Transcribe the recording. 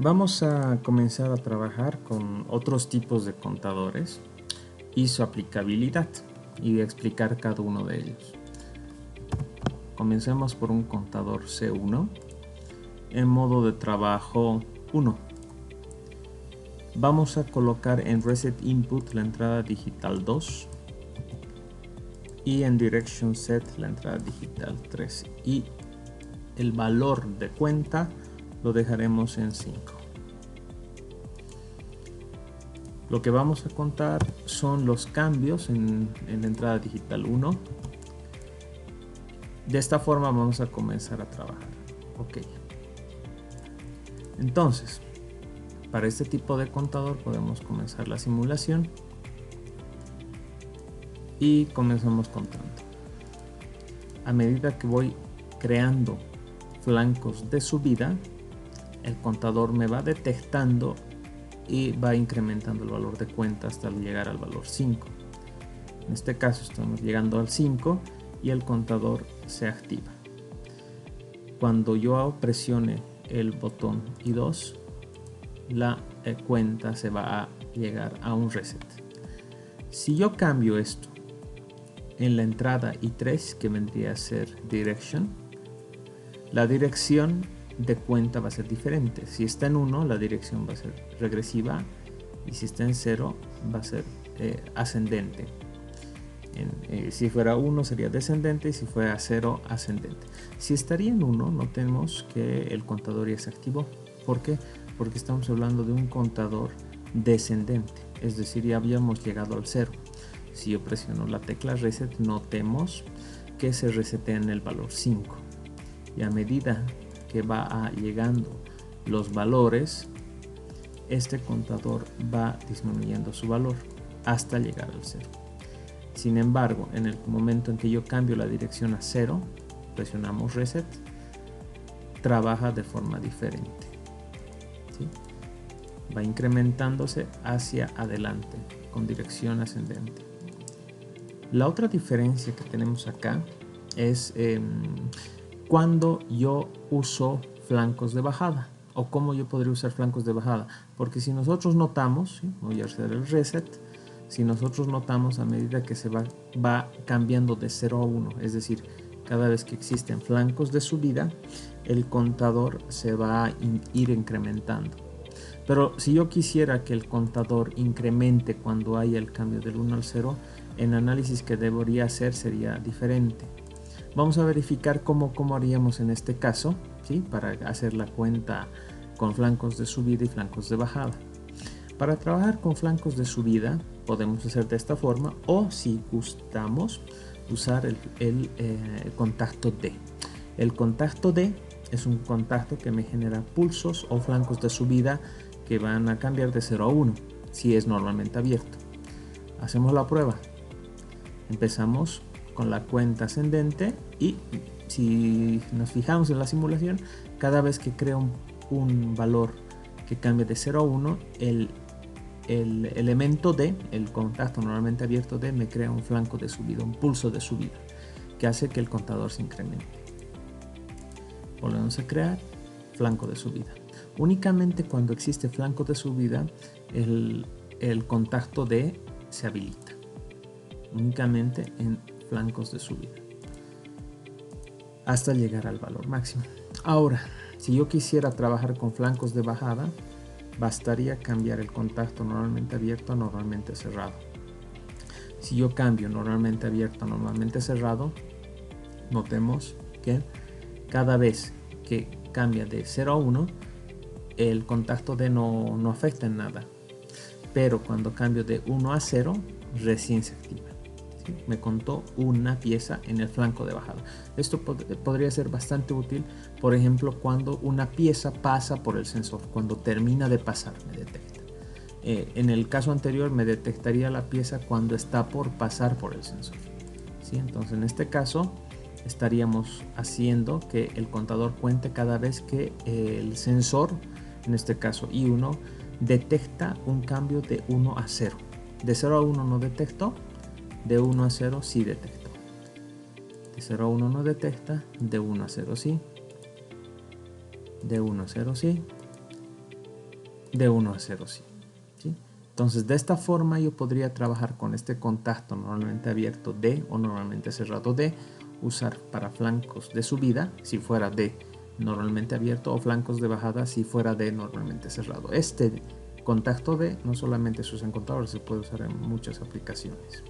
Vamos a comenzar a trabajar con otros tipos de contadores y su aplicabilidad y explicar cada uno de ellos. Comencemos por un contador C1 en modo de trabajo 1. Vamos a colocar en Reset Input la entrada digital 2 y en Direction Set la entrada digital 3 y el valor de cuenta lo dejaremos en 5. Lo que vamos a contar son los cambios en la entrada digital 1. De esta forma vamos a comenzar a trabajar. Ok. Entonces, para este tipo de contador podemos comenzar la simulación y comenzamos contando. A medida que voy creando flancos de subida, el contador me va detectando y va incrementando el valor de cuenta hasta llegar al valor 5. En este caso estamos llegando al 5 y el contador se activa. Cuando yo presione el botón I2, la cuenta se va a llegar a un reset. Si yo cambio esto en la entrada I3, que vendría a ser direction, la dirección de cuenta va a ser diferente. Si está en 1, la dirección va a ser regresiva, y si está en 0 va a ser ascendente. Si fuera 1 sería descendente y si fuera 0 ascendente. Si estaría en 1, notemos que el contador ya se activó. ¿Por qué? Porque estamos hablando de un contador descendente, es decir, ya habíamos llegado al 0. Si yo presiono la tecla reset, notemos que se resetea en el valor 5, y a medida que va llegando los valores, este contador va disminuyendo su valor hasta llegar al 0. Sin embargo, en el momento en que yo cambio la dirección a 0, presionamos reset, trabaja de forma diferente, ¿sí? Va incrementándose hacia adelante con dirección ascendente. La otra diferencia que tenemos acá es cuando yo uso flancos de bajada, o cómo yo podría usar flancos de bajada, porque si nosotros notamos, ¿sí? Voy a hacer el reset. Si nosotros notamos, a medida que se va cambiando de 0 a 1, es decir, cada vez que existen flancos de subida, el contador se va a ir incrementando. Pero si yo quisiera que el contador incremente cuando haya el cambio del 1 al 0, el análisis que debería hacer sería diferente. Vamos a verificar cómo haríamos en este caso, ¿sí? Para hacer la cuenta con flancos de subida y flancos de bajada. Para trabajar con flancos de subida podemos hacer de esta forma, o si gustamos usar el contacto D. El contacto D es un contacto que me genera pulsos o flancos de subida que van a cambiar de 0 a 1 si es normalmente abierto. Hacemos la prueba. Empezamos con la cuenta ascendente y si nos fijamos en la simulación, cada vez que creo un valor que cambie de 0 a 1, el elemento D, el contacto normalmente abierto D, me crea un flanco de subida, un pulso de subida, que hace que el contador se incremente. Volvemos a crear flanco de subida. Únicamente cuando existe flanco de subida, el contacto D se habilita. Únicamente en flancos de subida, hasta llegar al valor máximo. Ahora, si yo quisiera trabajar con flancos de bajada, bastaría cambiar el contacto normalmente abierto a normalmente cerrado. Si yo cambio normalmente abierto a normalmente cerrado, notemos que cada vez que cambia de 0 a 1, el contacto D no afecta en nada. Pero cuando cambio de 1 a 0, recién se activa. ¿Sí? Me contó una pieza en el flanco de bajada. Esto podría ser bastante útil, por ejemplo, cuando una pieza pasa por el sensor. Cuando termina de pasar, me detecta. En el caso anterior, me detectaría la pieza cuando está por pasar por el sensor, ¿sí? Entonces, en este caso, estaríamos haciendo que el contador cuente cada vez que el sensor, en este caso I1, detecta un cambio de 1 a 0. De 0 a 1 no detectó, de 1 a 0 sí detectó. De 0 a 1 no detecta, de 1 a 0 sí. De 1 a 0 sí. de 1 a 0, sí. ¿Sí? Entonces, de esta forma yo podría trabajar con este contacto normalmente abierto D o normalmente cerrado D, usar para flancos de subida, si fuera D normalmente abierto, o flancos de bajada, si fuera D normalmente cerrado. Este contacto D no solamente se usa en contadores, se puede usar en muchas aplicaciones.